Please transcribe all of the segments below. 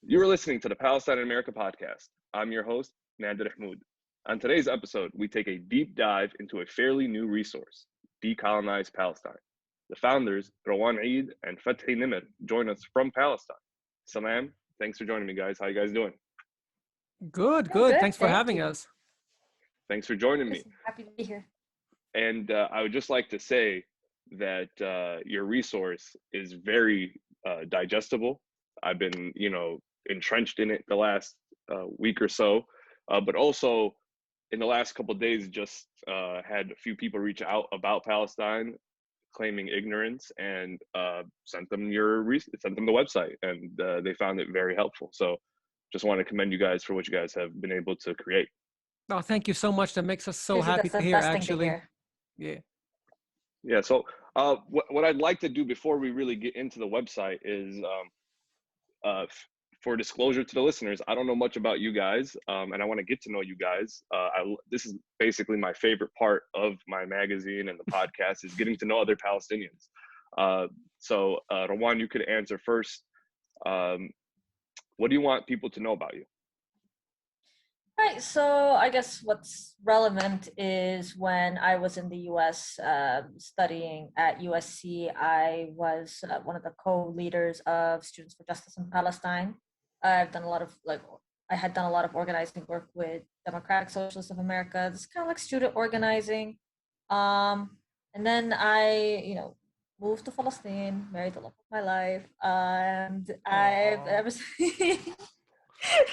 You are listening to the Palestine in America podcast. I'm your host, Nader Ihmoud. On today's episode, we take a deep dive into a fairly new resource, Decolonize Palestine. The founders, Rawan and Fathi Nimer, join us from Palestine. Salam, thanks for joining me, guys. How you guys doing? Good. Thanks for having us. Thanks for joining me. Happy to be here. And I would just like to say that your resource is very digestible. I've been, entrenched in it the last week or so, but also in the last couple of days, just had a few people reach out about Palestine, claiming ignorance, and sent them the website, and they found it very helpful. So, just want to commend you guys for what you guys have been able to create. Oh, thank you so much. That makes us so happy to hear. Actually, yeah. So, what I'd like to do before we really get into the website is, for disclosure to the listeners, I don't know much about you guys, and I want to get to know you guys. This is basically my favorite part of my magazine and the podcast is getting to know other Palestinians. So, Rawan, you could answer first. What do you want people to know about you? Right, so I guess what's relevant is when I was in the U.S. Studying at USC, I was one of the co-leaders of Students for Justice in Palestine. I had done a lot of organizing work with Democratic Socialists of America. This is kind of like student organizing. And then I, moved to Palestine, married the love of my life, and I've ever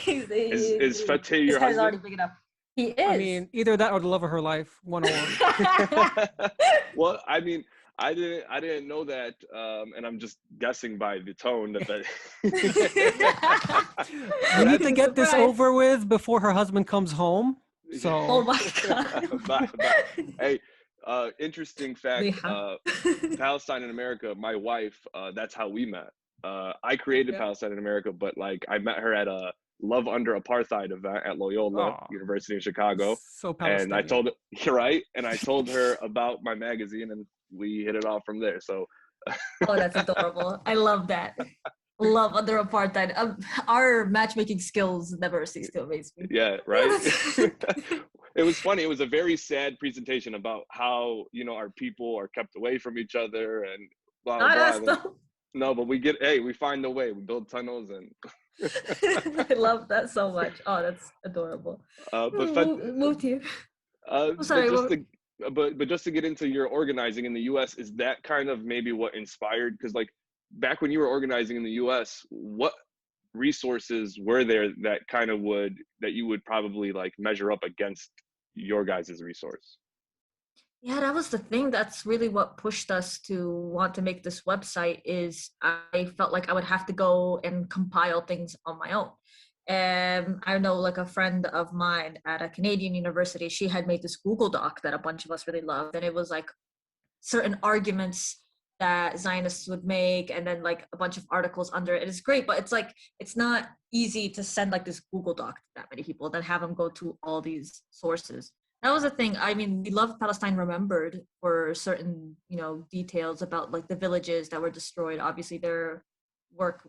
Is Fathi your husband? Already big enough. He is. I mean, either that or the love of her life, one on one. Well, I mean, I didn't know that, and I'm just guessing by the tone that. We need to get this over with before her husband comes home. So. Oh my God. Hey, interesting fact. Palestine in America. My wife. That's how we met. I created Palestine in America, but I met her at a Love Under Apartheid event at Loyola University in Chicago. So Palestinian. And I told her, you're right, and I told her about my magazine, and we hit it off from there. So. Oh, that's adorable! I love that. Love Under Apartheid. Our matchmaking skills never cease to amaze me. Yeah, right. It was funny. It was a very sad presentation about how our people are kept away from each other and blah blah blah. No, but we find a way. We build tunnels and. I love that so much. Oh, that's adorable. Moved here. Sorry. But just to get into your organizing in the U.S., is that kind of maybe what inspired? Because back when you were organizing in the U.S., what resources were there that you would probably measure up against your guys' resource? Yeah, that was the thing. That's really what pushed us to want to make this website is I felt like I would have to go and compile things on my own. And I know a friend of mine at a Canadian university, she had made this Google Doc that a bunch of us really loved. And it was certain arguments that Zionists would make and then a bunch of articles under it. It's great, but it's not easy to send this Google Doc to that many people, then have them go to all these sources. That was the thing. I mean, we love Palestine Remembered for certain, details about the villages that were destroyed. Obviously, their work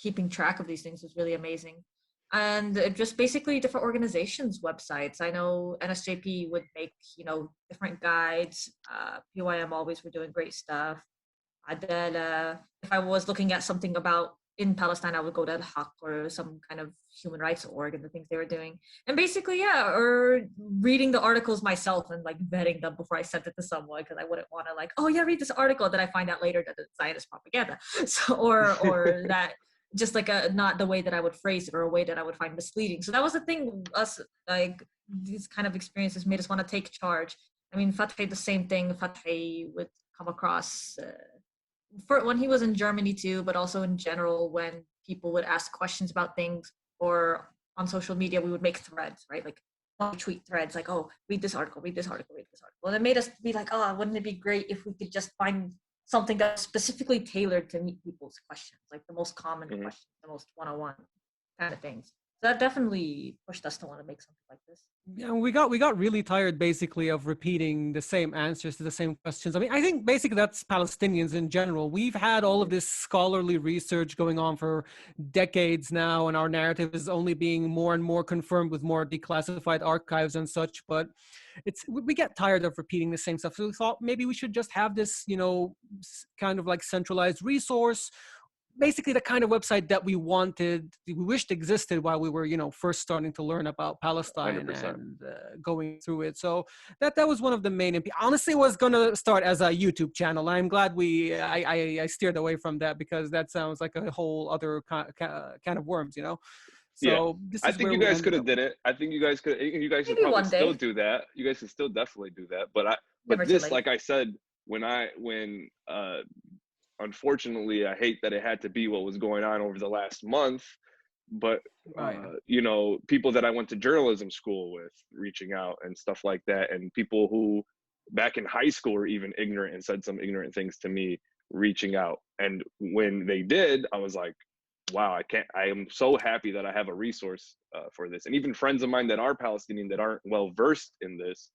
keeping track of these things was really amazing. And just basically different organizations' websites. I know NSJP would make, different guides. PYM always were doing great stuff. Adela, if I was looking at something about in Palestine, I would go to Al-Haq or some kind of human rights org and the things they were doing. And basically, or reading the articles myself and vetting them before I sent it to someone because I wouldn't want to read this article that I find out later that it's Zionist propaganda. So, or that just not the way that I would phrase it or a way that I would find misleading. So that was the thing, us, these kind of experiences made us want to take charge. I mean, Fathi, the same thing. Fathi would come across when he was in Germany too, but also in general when people would ask questions about things or on social media, we would make threads, right? Tweet threads read this article, read this article, read this article. And it made us be wouldn't it be great if we could just find something that's specifically tailored to meet people's questions, the most common questions, the most one-on-one kind of things. That definitely pushed us to want to make something like this. Yeah, we got really tired basically of repeating the same answers to the same questions. I mean, I think basically that's Palestinians in general. We've had all of this scholarly research going on for decades now, and our narrative is only being more and more confirmed with more declassified archives and such. But we get tired of repeating the same stuff. So we thought maybe we should just have this, kind of like centralized resource, basically the kind of website that we wished existed while we were, first starting to learn about Palestine 100%. and going through it. So that was one of the main. Honestly, it was going to start as a YouTube channel. I'm glad I steered away from that, because that sounds like a whole other kind of worms, Yeah. So this I is think where you we guys could ended have up. did it. I think you guys should Maybe probably one still day. do that. You guys should still definitely do that. Never But too this, late. like I said, when unfortunately, I hate that it had to be what was going on over the last month, but Right. people that I went to journalism school with reaching out and stuff like that, and people who back in high school were even ignorant and said some ignorant things to me reaching out. And when they did, I was like, wow, I am so happy that I have a resource for this. And even friends of mine that are Palestinian that aren't well versed in this,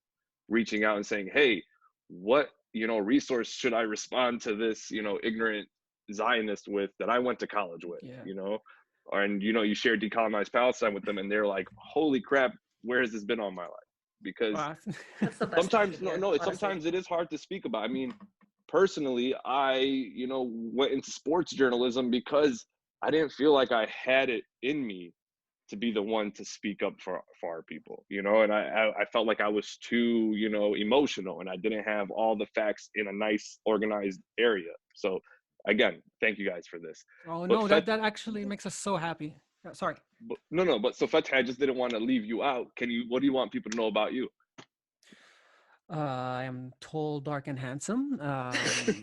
reaching out and saying, hey, what resource should I respond to this ignorant Zionist with that I went to college with? Yeah. And you share Decolonize Palestine with them, and they're like, holy crap, where has this been all my life? Because Wow. That's the best thing sometimes to hear, sometimes it is hard to speak about. I mean, personally, I went into sports journalism because I didn't feel like I had it in me to be the one to speak up for our people, and I felt like I was too, emotional, and I didn't have all the facts in a nice organized area. So again, thank you guys for this. Oh But no, that actually makes us so happy. Sorry. but so Fathi, I just didn't want to leave you out. What do you want people to know about you? I am tall, dark, and handsome. We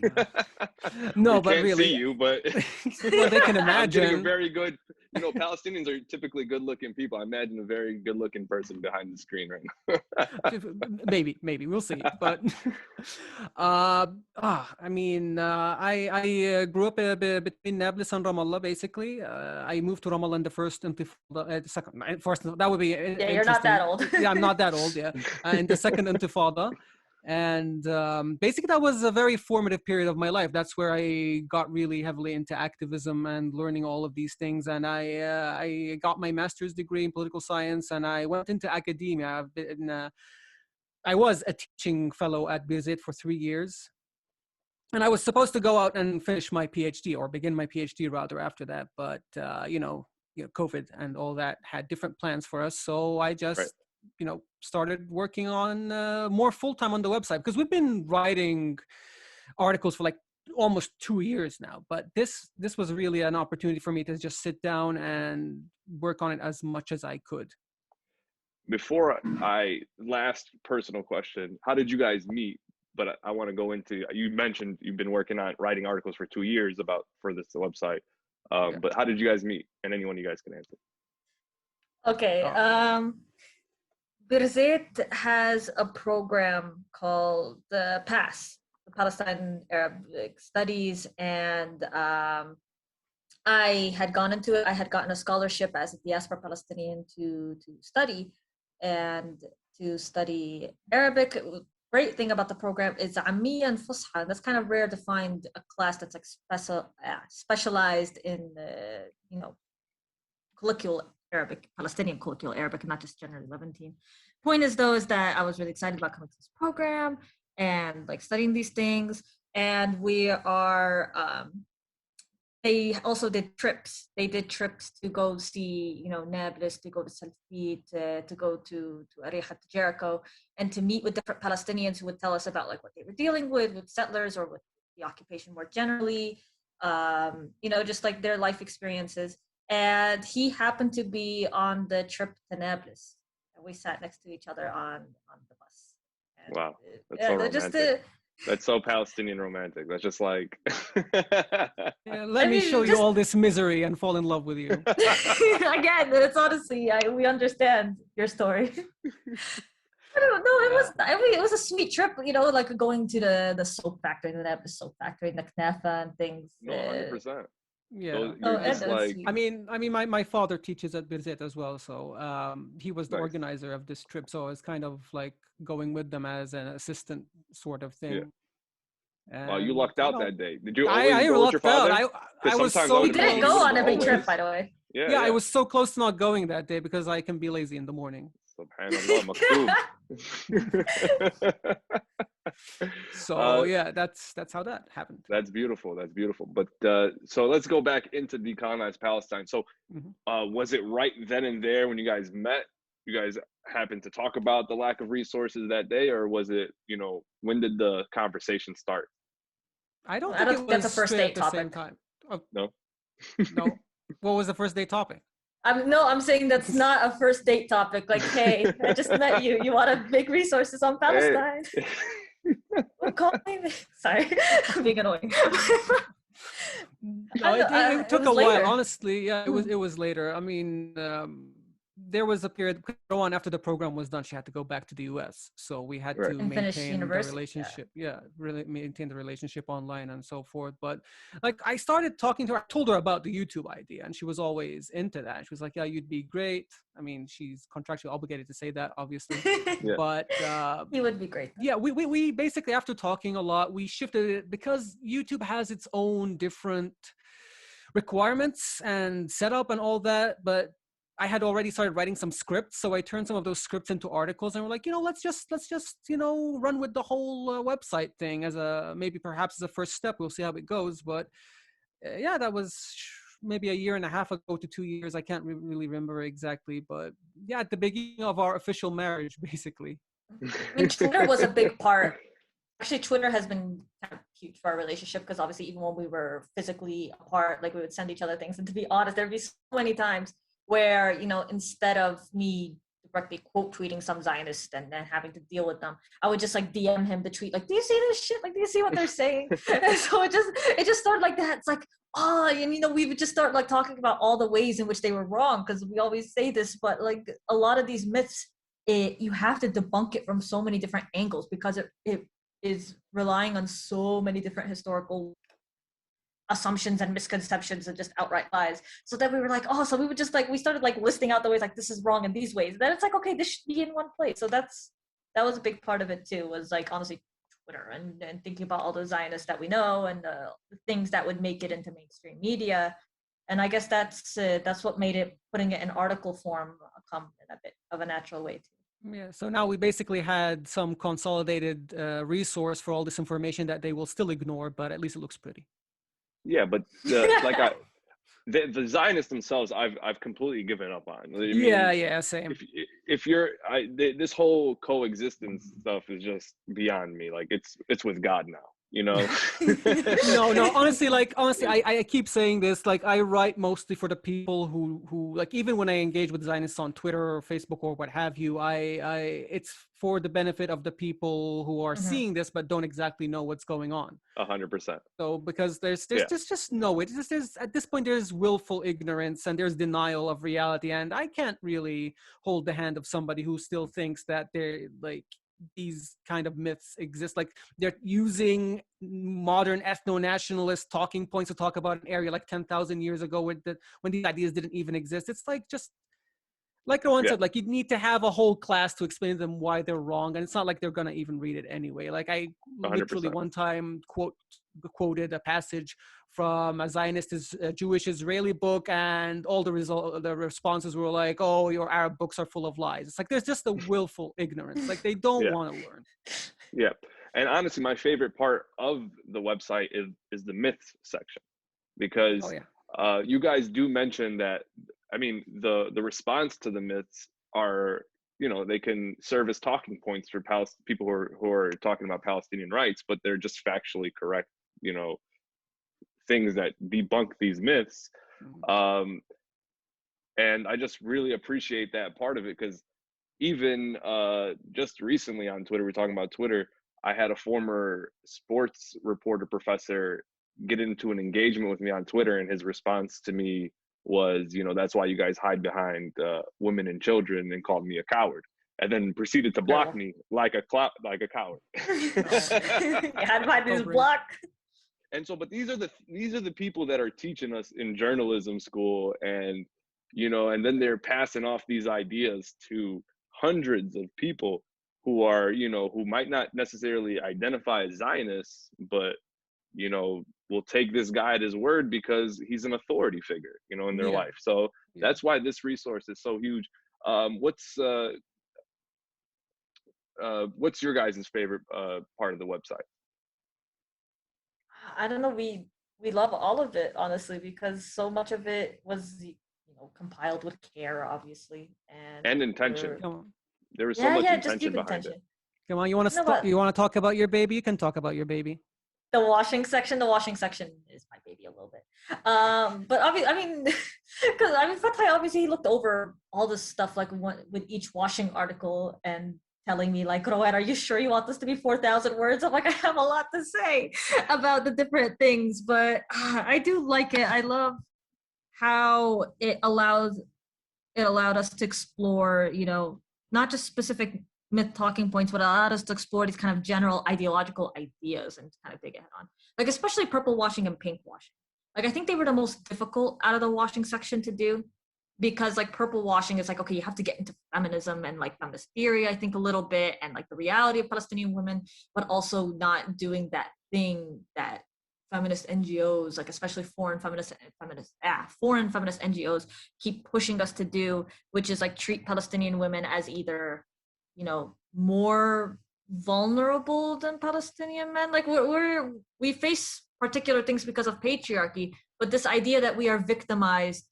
No, but can't see really, you, but well, they can I'm getting a imagine. very good, Palestinians are typically good looking people. I imagine a very good looking person behind the screen right now. Maybe we'll see. But I grew up between Nablus and Ramallah. Basically, I moved to Ramallah in the first Intifada. First, that would be Yeah, interesting. you're not that old. Yeah, I'm not that old. Yeah, in the second Intifada. And basically that was a very formative period of my life. That's where I got really heavily into activism and learning all of these things. And I got my master's degree in political science, and I went into academia. I was a teaching fellow at Bizet for 3 years, and I was supposed to go out and finish my PhD, or begin my PhD rather, after that. But COVID and all that had different plans for us, so I just Right. started working on more full-time on the website, because we've been writing articles for like almost 2 years now. But this was really an opportunity for me to just sit down and work on it as much as I could. Before last personal question, how did you guys meet? But I want to go into, you mentioned you've been working on writing articles for 2 years for this website. Yeah. But how did you guys meet? And anyone you guys can answer. Okay. Birzeit has a program called the PAS, the Palestine Arabic Studies, and I had gone into it. I had gotten a scholarship as a diaspora Palestinian to study Arabic. Great thing about the program is Ammiya and Fusha. That's kind of rare to find a class that's like specialized in colloquial Arabic, Palestinian colloquial Arabic, and not just generally Levantine. Point is that I was really excited about coming to this program and like studying these things. And we are they also did trips. They did trips to go see, Nablus, to go to Salfit, to go to Ariha, to Jericho, and to meet with different Palestinians who would tell us about like what they were dealing with settlers or with the occupation more generally, just like their life experiences. And he happened to be on the trip to Nablus. And we sat next to each other on the bus. And Wow, that's so romantic. That's so Palestinian romantic. That's just like let me show you all this misery and fall in love with you. Again, it's honestly, we understand your story. I don't know. It was a sweet trip, like going to the soap factory, and the soap factory, and the knafa and things. No, 100%. Yeah. You're Oh, just that's like, sweet. My father teaches at Birzeit as well, so he was the nice. organizer of this trip, so I was kind of like going with them as an assistant sort of Yeah. thing. Well, you And lucked out that day. Did you I always go with your lucked out. father? I Because was sometimes I so We would have been didn't like, you go would close. have on been a big trip, always. by the way. Yeah, Yeah, I yeah. was so close to not going that day because I can be lazy in the morning. Subhanallah, maktub. So yeah, that's how that happened. That's beautiful. That's beautiful. But so let's go back into Decolonize Palestine. So Mhm. was it right then and there when you guys met? You guys happened to talk about the lack of resources that day, or was it, when did the conversation start? I don't I think don't it think that's was a first straight at date the same topic. time. Oh, No? no. What was the first day topic? I'm saying that's not a first date topic. Like, hey, I just met you. You want to make resources on Hey. Palestine? Call me. Sorry, I'm being annoying. No, it It took was a while. later. Honestly, yeah, Mhm. it was later. I mean, there was a period. Rowan, after the program was done, she had to go back to the U.S. So we had Right. to And finish maintain the university. Yeah. relationship. Yeah, really maintain the relationship online and so forth. But like, I started talking to her. I told her about the YouTube idea, and she was always into that. She was like, "Yeah, you'd be great." I mean, she's contractually obligated to say that, obviously. Yeah. But He would be great. yeah, we basically, after talking a lot, we shifted it because YouTube has its own different requirements and setup and all that. But I had already started writing some scripts, so I turned some of those scripts into articles, and we're like, let's just run with the whole website thing as perhaps as a first step. We'll see how it goes. But yeah, that was maybe a year and a half ago to 2 years. I can't really remember exactly, but yeah, at the beginning of our official marriage, basically. I mean, Twitter was a big part. Actually, Twitter has been kind of huge for our relationship because obviously, even when we were physically apart, like we would send each other things. And to be honest, there'd be so many times where, instead of me directly quote tweeting some Zionist and then having to deal with them, I would just like DM him the tweet, like, "Do you see this shit? Like, do you see what they're saying?" And so it just started like that. It's like, oh, and we would just start like talking about all the ways in which they were wrong because we always say this, but like a lot of these myths, you have to debunk it from so many different angles because it is relying on so many different historical assumptions and misconceptions and just outright lies. So then we were like, oh, so we would just like, we started like listing out the ways like this is wrong in these ways. Then it's like, okay, this should be in one place. So that was a big part of it too, was like honestly Twitter and thinking about all the Zionists that we know and the things that would make it into mainstream media. And I guess that's what made it, putting it in article form, come in a bit of a natural way too. Yeah, so now we basically had some consolidated resource for all this information that they will still ignore, but at least it looks pretty. Yeah, but the Zionists themselves, I've completely given up on. I mean, Yeah, same. if this whole coexistence stuff is just beyond me. Like it's with God now. No, honestly, I keep saying this. Like, I write mostly for the people who like, even when I engage with Zionists on Twitter or Facebook or what have you, it's for the benefit of the people who are seeing this but don't exactly know what's going on. 100%. So because there's just no, there's at this point there's willful ignorance and there's denial of reality, and I can't really hold the hand of somebody who still thinks that they're like, these kind of myths exist. Like, they're using modern ethno-nationalist talking points to talk about an area like 10,000 years ago when these ideas didn't even exist. It's like, just like Rawan said, like, you need to have a whole class to explain to them why they're wrong, and it's not like they're gonna even read it anyway. Like, I 100%. literally one time quoted a passage from a Zionist Jewish Israeli book, and all the responses were like, "Oh, your Arab books are full of lies." It's like, there's just a willful ignorance. Like, they don't want to learn. Yeah, and honestly, my favorite part of the website is the myths section, because you guys do mention that. I mean, the response to the myths are, they can serve as talking points for people who are talking about Palestinian rights, but they're just factually correct, things that debunk these myths. And I just really appreciate that part of it, because even just recently on Twitter, we're talking about Twitter, I had a former sports reporter professor get into an engagement with me on Twitter, and his response to me was, that's why you guys hide behind women and children, and called me a coward, and then proceeded to block me like a coward. You had to find this block. And so, but these are the people that are teaching us in journalism school, and and then they're passing off these ideas to hundreds of people who are, who might not necessarily identify as Zionists, but will take this guy at his word because he's an authority figure, in their Yeah. life. So Yeah. that's why this resource is so huge. What's your guys' favorite part of the website? I don't know. We love all of it, honestly, because so much of it was compiled with care, obviously, And intention. we're Come on. There was so yeah, much yeah, just intention deep behind it. intention. Come on. You want You know to what? you want to talk about your baby? You can talk about your baby. The washing section is my baby a little bit. But obviously, I mean, because Fathi obviously he looked over all this stuff like with each washing article and telling me like, Rowan, are you sure you want this to be 4,000 words? I'm like, I have a lot to say about the different things, but I do like it. I love how it allowed us to explore, not just specific myth talking points, but allowed us to explore these kind of general ideological ideas and kind of dig it head on. Like, especially purple washing and pink washing. Like, I think they were the most difficult out of the washing section to do because, like, purple washing is like, okay, you have to get into feminism and, like, feminist theory, I think, a little bit, and, like, the reality of Palestinian women, but also not doing that thing that feminist NGOs, like especially foreign feminist NGOs keep pushing us to do, which is like treat Palestinian women as either, more vulnerable than Palestinian men. Like we face particular things because of patriarchy, but this idea that we are victimized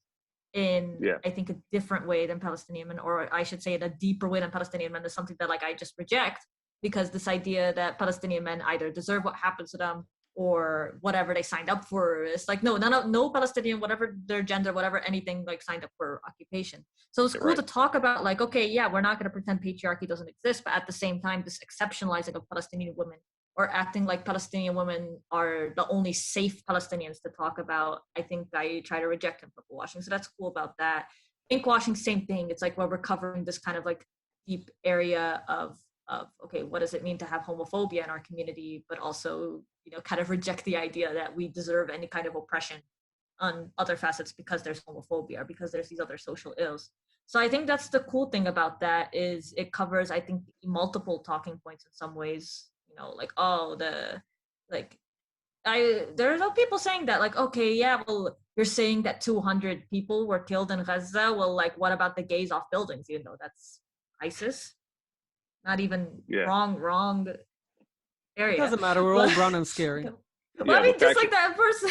in, Yeah. I think, a different way than Palestinian men, or I should say in a deeper way than Palestinian men, is something that like I just reject, because this idea that Palestinian men either deserve what happens to them or whatever they signed up for. It's like, no Palestinian, whatever their gender, whatever, anything, like signed up for occupation. So it's cool to talk about like, okay, yeah, we're not going to pretend patriarchy doesn't exist, but at the same time, this exceptionalizing of Palestinian women or acting like Palestinian women are the only safe Palestinians to talk about, I think I try to reject in purple washing. So that's cool about that. Pink washing, same thing. It's like, well, we're covering this kind of like deep area of okay, what does it mean to have homophobia in our community, but also, kind of reject the idea that we deserve any kind of oppression on other facets because there's homophobia or because there's these other social ills. So I think that's the cool thing about that, is it covers, I think, multiple talking points in some ways, like, there are no people saying that, like, okay, yeah, well, you're saying that 200 people were killed in Gaza. Well, like, what about the gays off buildings? That's ISIS. Not even wrong area. It doesn't matter. We're all brown and scary. Well, I mean, just like that person.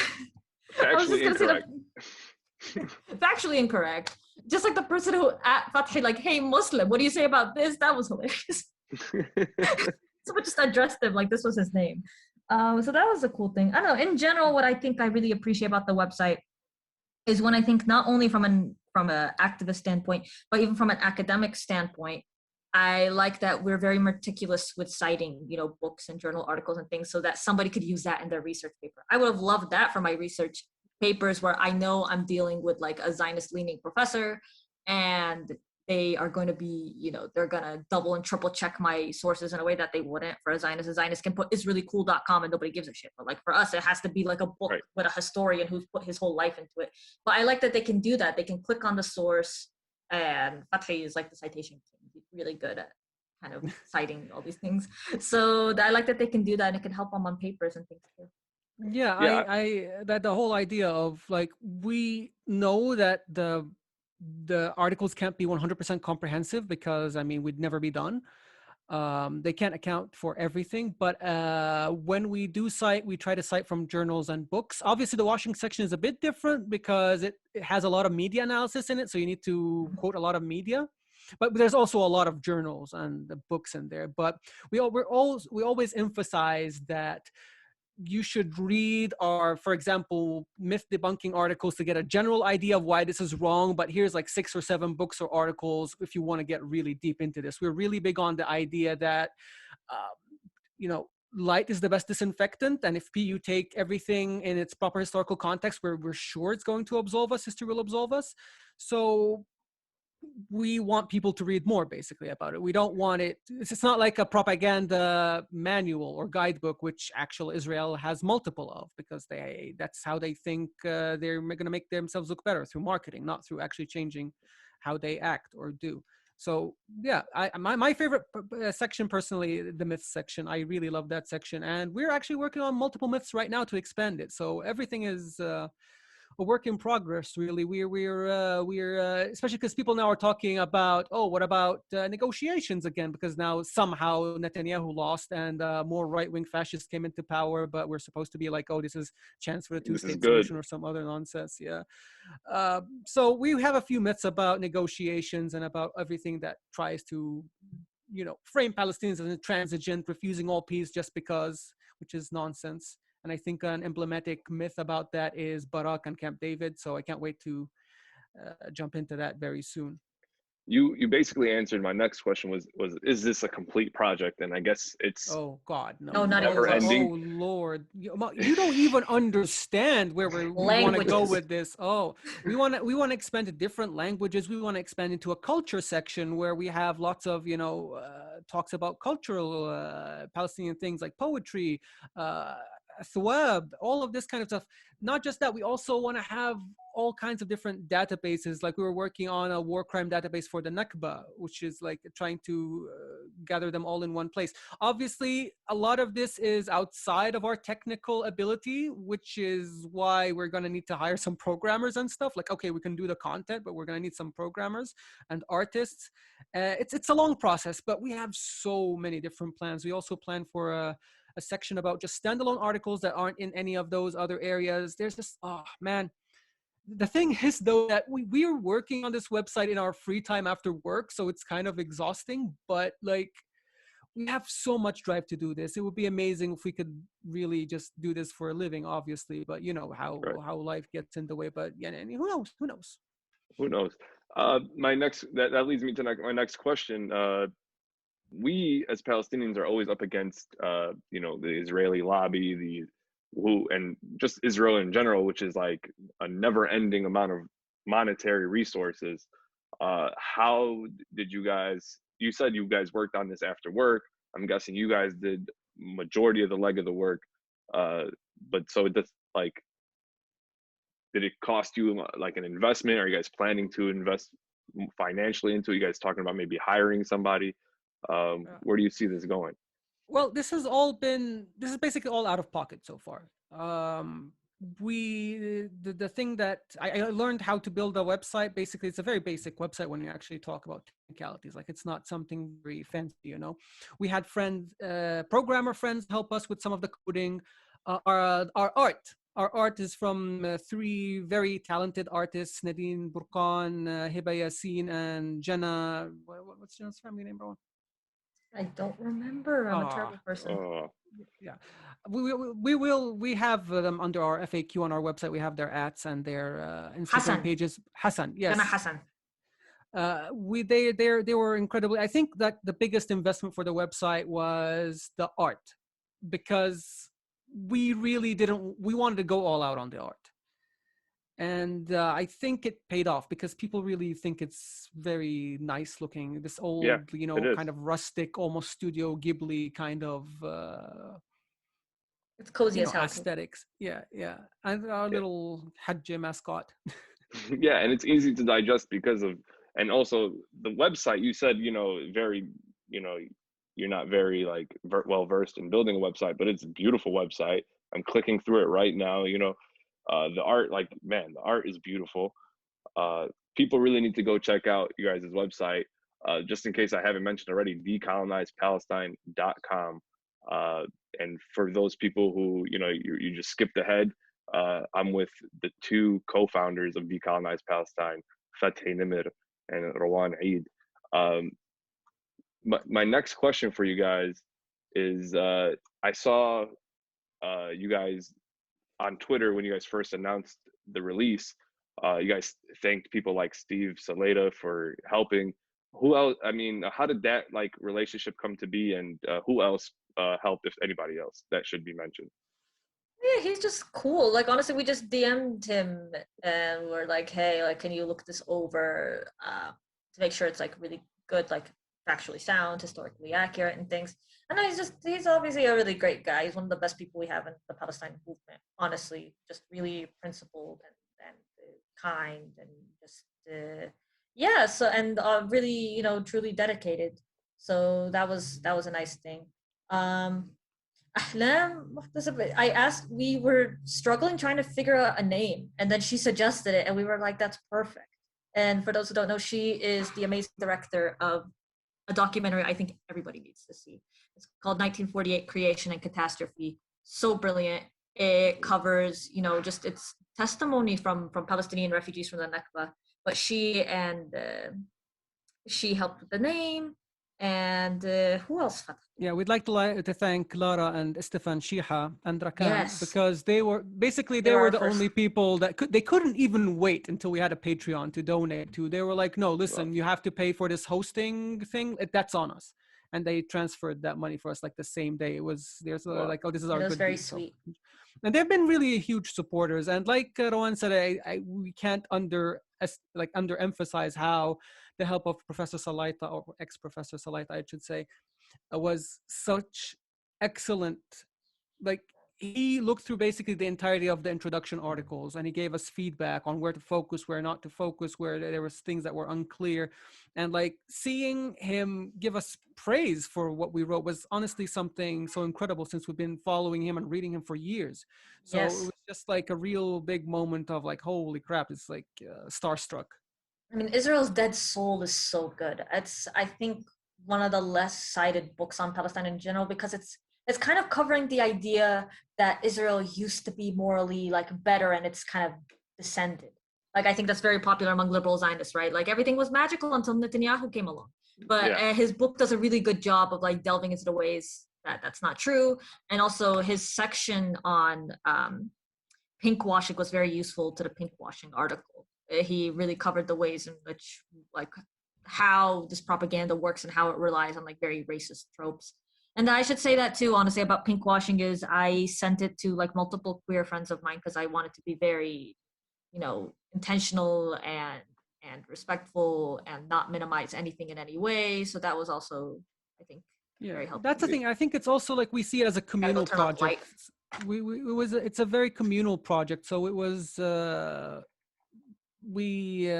I was just gonna incorrect. say factually incorrect. Just like the person who at Fathi, like, hey, Muslim, what do you say about this? That was hilarious. Someone just addressed him like this was his name. So that was a cool thing. I don't know. In general, what I think I really appreciate about the website is when I think not only from an activist standpoint, but even from an academic standpoint, I like that we're very meticulous with citing, books and journal articles and things so that somebody could use that in their research paper. I would have loved that for my research papers, where I know I'm dealing with like a Zionist leaning professor and they are going to be, they're going to double and triple check my sources in a way that they wouldn't for a Zionist. A Zionist can put isreallycool.com and nobody gives a shit. But like for us, it has to be like a book with a historian who's put his whole life into it. But I like that they can do that. They can click on the source, and Fathi is like the citation king. He's really good at kind of citing all these things. So I like that they can do that, and it can help them on papers and things too. Yeah, I that the whole idea of like, we know that the articles can't be 100% comprehensive because I mean we'd never be done. They can't account for everything, but when we do cite, we try to cite from journals and books. Obviously, the washing section is a bit different because it has a lot of media analysis in it, so you need to quote a lot of media. But there's also a lot of journals and the books in there. But we always emphasize that you should read our, for example, myth debunking articles to get a general idea of why this is wrong. But here's like 6 or 7 books or articles if you want to get really deep into this. We're really big on the idea that, light is the best disinfectant. And if you take everything in its proper historical context, we're sure it's going to absolve us, history will absolve us. So we want people to read more basically about it. We don't want it, it's not like a propaganda manual or guidebook, which actual Israel has multiple of, because that's how they think they're going to make themselves look better, through marketing, not through actually changing how they act or do. So yeah, my favorite section personally, the myths section. I really love that section, and we're actually working on multiple myths right now to expand it. So everything is a work in progress, really. We're especially because people now are talking about, oh, what about negotiations again? Because now somehow Netanyahu lost and more right-wing fascists came into power, but we're supposed to be like, oh, this is chance for the This is two-state good. solution or some other nonsense. Yeah. So we have a few myths about negotiations and about everything that tries to, frame Palestinians as intransigent, refusing all peace just because, which is nonsense. And I think an emblematic myth about that is Barak and Camp David. So I can't wait to jump into that very soon. You basically answered my next question, was is this a complete project? And I guess it's Oh God, no! No, not even never close. ending. Oh Lord, you don't even understand where we want to go Languages. with this. Oh, we want to expand to different languages. We want to expand into a culture section where we have lots of talks about cultural Palestinian things like poetry, thawab, all of this kind of stuff. Not just that, we also want to have all kinds of different databases. Like we were working on a war crime database for the Nakba, which is like trying to gather them all in one place. Obviously, a lot of this is outside of our technical ability, which is why we're going to need to hire some programmers and stuff. Like, okay, we can do the content, but we're going to need some programmers and artists. It's a long process, but we have so many different plans. We also plan for a section about just standalone articles that aren't in any of those other areas. There's just, oh man. The thing is, though, that we're working on this website in our free time after work, so it's kind of exhausting, but like we have so much drive to do this. It would be amazing if we could really just do this for a living, obviously, but you know Right. how life gets in the way. But yeah, and who knows. Who knows? My next that leads me to my next question. We as Palestinians are always up against the Israeli lobby, the who and just Israel in general, which is like a never-ending amount of monetary resources. How did you guys? You said you guys worked on this after work. I'm guessing you guys did majority of the leg of the work. But so that's like, did it cost you like an investment? Are you guys planning to invest financially into it? You guys talking about maybe hiring somebody? Where do you see this going? Well, this is basically all out of pocket so far. The thing that I learned how to build a website. Basically, it's a very basic website when you actually talk about technicalities. Like it's not something very fancy. We had programmer friends help us with some of the coding. Our art is from three very talented artists: Nadine Burkan, Hiba Yassin, and Jenna. What's Jenna's family name, bro? I don't remember. I'm a terrible person. Yeah, we have them under our FAQ on our website. We have their ads and their Instagram Hassan. pages. Hassan, yes. Jana Hassan. They were incredibly. I think that the biggest investment for the website was the art, because we really we wanted to go all out on the art. And I think it paid off, because people really think it's very nice looking. This old, kind of rustic, almost Studio Ghibli kind of, it's cozy as hell. Aesthetics. Yeah, yeah. And our little Hajj mascot. Yeah, and it's easy to digest and also the website. You said, very, you're not very like well versed in building a website, but it's a beautiful website. I'm clicking through it right now. The art, like, man, the art is beautiful. People really need to go check out you guys' website. Just in case I haven't mentioned already, decolonizepalestine.com. And for those people who, you just skipped ahead, I'm with the two co-founders of Decolonize Palestine, Fathi, Nimer, and Rawan. My next question for you guys is, I saw you guys on Twitter when you guys first announced the release. You guys thanked people like Steve Saleta for helping. Who else? I mean, how did that like relationship come to be, and who else helped, if anybody else that should be mentioned? Yeah, he's just cool. Like honestly, we just DM'd him and we're like, hey, like, can you look this over? to make sure it's like really good, like factually sound, historically accurate, and things. And he's obviously a really great guy. He's one of the best people we have in the Palestine movement. Honestly, just really principled and kind and just yeah. So and really, truly dedicated. So that was a nice thing. Um, I asked, we were struggling trying to figure out a name, and then she suggested it, and we were like, that's perfect. And for those who don't know, she is the amazing director of a documentary I think everybody needs to see. It's called 1948 Creation and Catastrophe. So brilliant. It covers, just its testimony from Palestinian refugees from the Nakba. But she helped with the name. And who else? Yeah, we'd like to thank Lara and Stefan Shiha and Rakan Yes. because they were the only people that they couldn't even wait until we had a Patreon to donate to. They were like, no, listen, you have to pay for this hosting thing. That's on us. And they transferred that money for us like the same day. It was like, oh, this is our good. It was very sweet. And they've been really huge supporters. And like Rawan said, we can't underemphasize how the help of Professor Salaita, or ex-Professor Salaita, I should say, was such excellent. Like, he looked through basically the entirety of the introduction articles, and he gave us feedback on where to focus, where not to focus, where there was things that were unclear. And like, seeing him give us praise for what we wrote was honestly something so incredible, since we've been following him and reading him for years. So Yes. it was just like a real big moment of like, holy crap, it's like starstruck. I mean, Israel's Dead Soul is so good. It's, I think, one of the less cited books on Palestine in general, because it's kind of covering the idea that Israel used to be morally like better, and it's kind of descended. Like, I think that's very popular among liberal Zionists, right? Like, everything was magical until Netanyahu came along. But his book does a really good job of like delving into the ways that that's not true. And also his section on pinkwashing was very useful to the pinkwashing article. He really covered the ways in which, like, how this propaganda works and how it relies on like very racist tropes. And I should say that too, honestly, about pinkwashing is I sent it to like multiple queer friends of mine because I wanted to be very, intentional and respectful and not minimize anything in any way. So that was also, I think, very helpful. That's the thing. I think it's also like we see it as a communal project. It's a very communal project. So it was we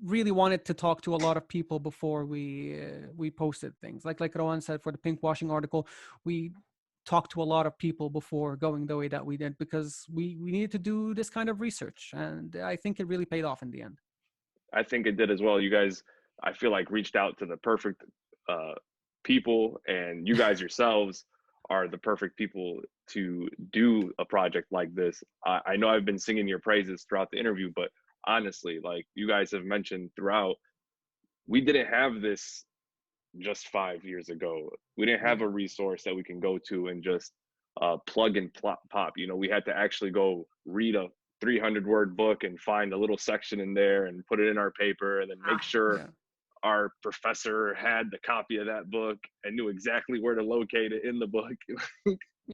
really wanted to talk to a lot of people before we posted things. Like Rawan said, for the pinkwashing article, we talked to a lot of people before going the way that we did, because we needed to do this kind of research, and I think it really paid off in the end. I think it did as well. You guys, I feel like, reached out to the perfect people, and you guys yourselves are the perfect people to do a project like this. I know I've been singing your praises throughout the interview, but honestly, like you guys have mentioned throughout, we didn't have this just 5 years ago. We didn't have a resource that we can go to and just plug and pop. We had to actually go read a 300-word book and find a little section in there and put it in our paper, and then make sure our professor had the copy of that book and knew exactly where to locate it in the book.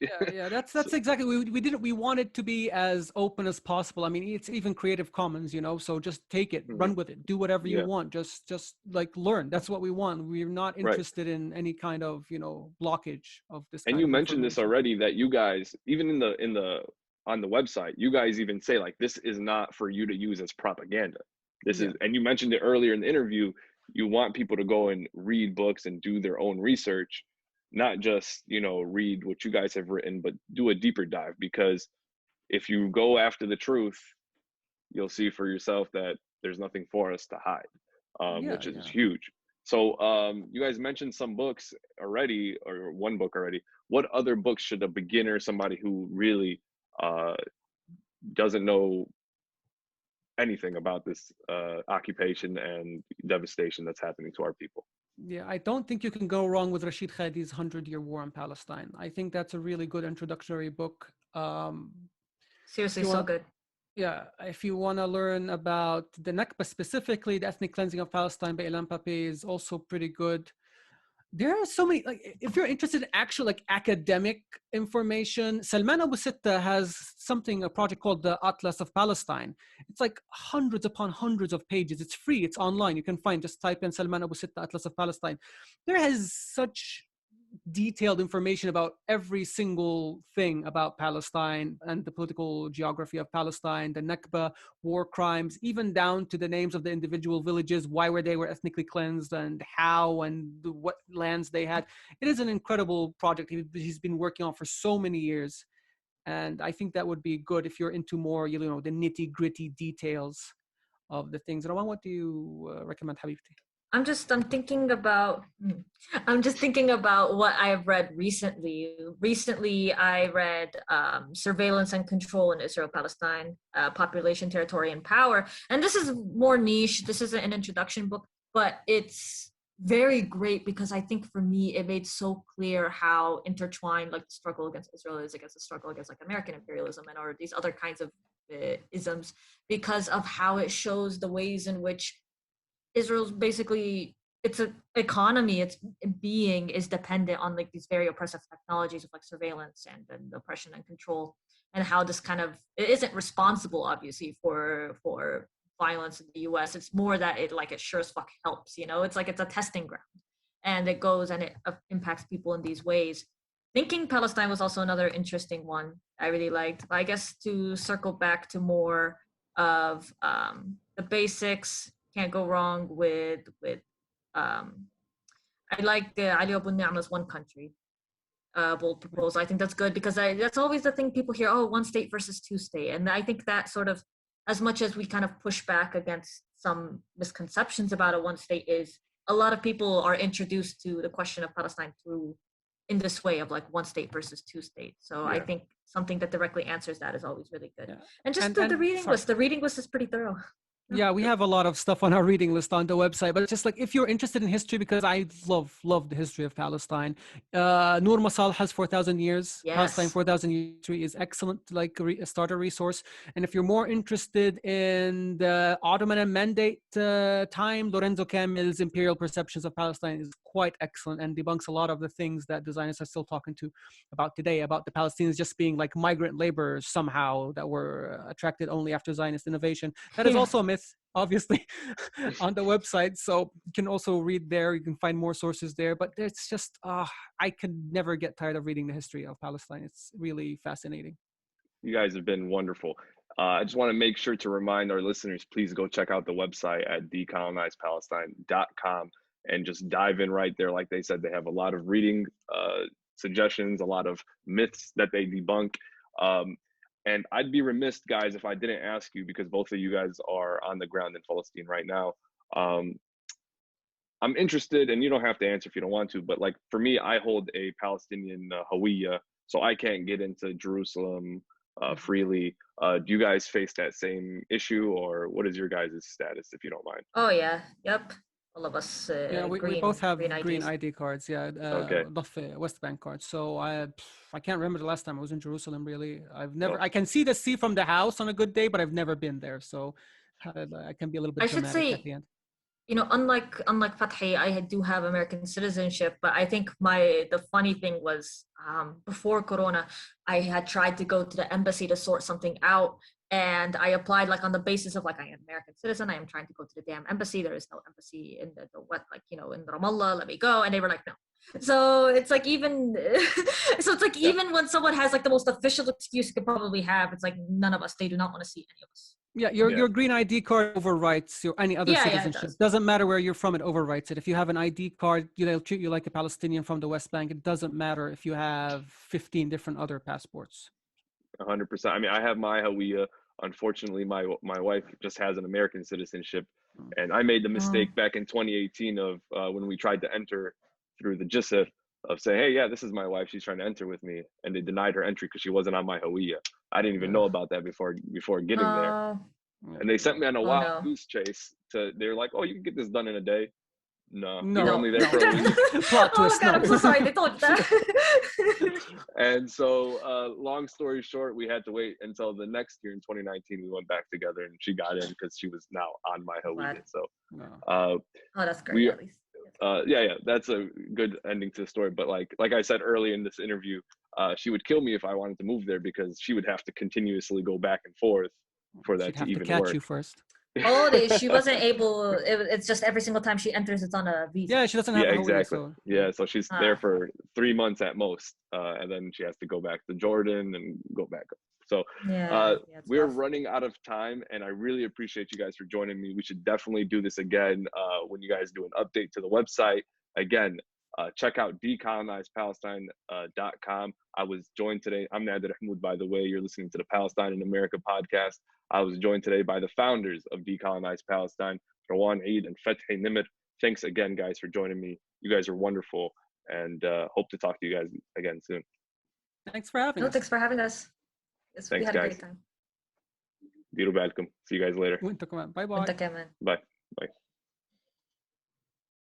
That's exactly, we wanted to be as open as possible. I mean, it's even Creative Commons, so just take it, run with it, do whatever you want, just like learn. That's what we want. We're not interested in any kind of blockage of this. And you mentioned this already, that you guys, even on the website, you guys even say like, this is not for you to use as propaganda. This is, and you mentioned it earlier in the interview, you want people to go and read books and do their own research, not just, read what you guys have written, but do a deeper dive, because if you go after the truth, you'll see for yourself that there's nothing for us to hide, which is huge. So you guys mentioned some books already, or one book already. What other books should a beginner, somebody who really doesn't know anything about this occupation and devastation that's happening to our people? Yeah, I don't think you can go wrong with Rashid Khadi's 100-Year War in Palestine. I think that's a really good introductory book. Seriously, so good. Yeah, if you want to learn about the Nakba specifically, the ethnic cleansing of Palestine by Ilan Pape is also pretty good. There are so many, like, if you're interested in actual like academic information, Salman Abu Sitta has something, a project called the Atlas of Palestine. It's like hundreds upon hundreds of pages. It's free, it's online. You can find, just type in Salman Abu Sitta Atlas of Palestine. There has such detailed information about every single thing about Palestine and the political geography of Palestine, the Nakba, war crimes, even down to the names of the individual villages, why they were ethnically cleansed, and how, and what lands they had. It is an incredible project he's been working on for so many years. And I think that would be good if you're into more, the nitty gritty details of the things. Rawan, what do you recommend, Habibti? I'm just thinking about what I've read recently. Recently, I read Surveillance and Control in Israel-Palestine, Population, Territory, and Power. And this is more niche. This isn't an introduction book, but it's very great because I think for me, it made so clear how intertwined like the struggle against Israel is against the struggle against like American imperialism and or these other kinds of isms, because of how it shows the ways in which Israel's basically, its a economy, its being is dependent on like these very oppressive technologies of like surveillance and oppression and control, and how this kind of, it isn't responsible obviously for violence in the US. It's more that it sure as fuck helps, it's like it's a testing ground, and it goes and it impacts people in these ways. Thinking Palestine was also another interesting one I really liked. I guess to circle back to more of the basics, can't go wrong with I like Ali Abu Ni'ma's One Country bold proposal. I think that's good because that's always the thing people hear, oh, one state versus two state. And I think that sort of, as much as we kind of push back against some misconceptions about a one state, is a lot of people are introduced to the question of Palestine through in this way of like one state versus two states. So I think something that directly answers that is always really good. And just the reading list. The reading list is pretty thorough. Yeah, we have a lot of stuff on our reading list on the website, but it's just like if you're interested in history, because I love the history of Palestine. Noor Masal has 4,000 years. Yes. Palestine 4,000 years history is excellent, like a starter resource. And if you're more interested in the Ottoman and Mandate time, Lorenzo Camil's Imperial Perceptions of Palestine is quite excellent and debunks a lot of the things that designers are still talking to about today, about the Palestinians just being like migrant laborers somehow that were attracted only after Zionist innovation. That is also a myth, obviously, on the website. So you can also read there. You can find more sources there. But it's just, I could never get tired of reading the history of Palestine. It's really fascinating. You guys have been wonderful. I just want to make sure to remind our listeners, please go check out the website at decolonizepalestine.com and just dive in right there. Like they said, they have a lot of reading suggestions, a lot of myths that they debunk. And I'd be remiss, guys, if I didn't ask you, because both of you guys are on the ground in Palestine right now. I'm interested, and you don't have to answer if you don't want to, but like for me, I hold a Palestinian Hawiyya, so I can't get into Jerusalem freely. Do you guys face that same issue, or what is your guys' status, if you don't mind? Oh yeah, yep. All of us. We both have green IDs. ID cards. Yeah, Okay. West Bank cards. So I can't remember the last time I was in Jerusalem. Really, I've never. I can see the sea from the house on a good day, but I've never been there. So I can be a little bit dramatic at the end. Unlike Fathi, I do have American citizenship, but I think the funny thing was before Corona, I had tried to go to the embassy to sort something out, and I applied like on the basis of like I am American citizen, I am trying to go to the damn embassy. There is no embassy in the what, like in Ramallah. Let me go, and they were like no. So it's like even even when someone has like the most official excuse you could probably have, it's like none of us. They do not want to see any of us. Yeah, your green ID card overwrites your any other citizenship. It doesn't matter where you're from, it overwrites it. If you have an ID card, they'll treat you like a Palestinian from the West Bank. It doesn't matter if you have 15 different other passports. 100%. I mean, I have my Hawiyya. Unfortunately, my wife just has an American citizenship, and I made the mistake back in 2018 of when we tried to enter through the Jisr of saying, hey, yeah, this is my wife. She's trying to enter with me, and they denied her entry because she wasn't on my Hawiyya. I didn't even know about that before getting there. And they sent me on a wild goose chase. They're like, oh, you can get this done in a day. No. They're only there for a week. Plot twist. God, I'm so sorry. They told you that. And so, long story short, we had to wait until the next year in 2019. We went back together, and she got in because she was now on my Hawiyya. So, oh, that's great. At least. yeah, that's a good ending to the story. But like I said early in this interview, she would kill me if I wanted to move there because she would have to continuously go back and forth for that She'd to have to even catch work. you first. Oh, she wasn't able. It's just every single time she enters, it's on a visa. Yeah, she doesn't have Yeah, a whole year, exactly. so Yeah, so she's there Ah, for 3 months at most, and then she has to go back to Jordan and go back. So yeah, yeah, it's we're rough. running out of time, and I really appreciate you guys for joining me. We should definitely do this again when you guys do an update to the website. Again, check out decolonizepalestine.com. I was joined today. I'm Nader Ihmoud, by the way. You're listening to the Palestine in America podcast. I was joined today by the founders of Decolonize Palestine, Rawan and Fathi Nimer. Thanks again, guys, for joining me. You guys are wonderful, and hope to talk to you guys again soon. thanks for having No, us. thanks for having us. We Thanks, had a guys. great time. Diru welcome. See you guys later. وانت كمان. باي باي. وانت كمان. Bye. Bye.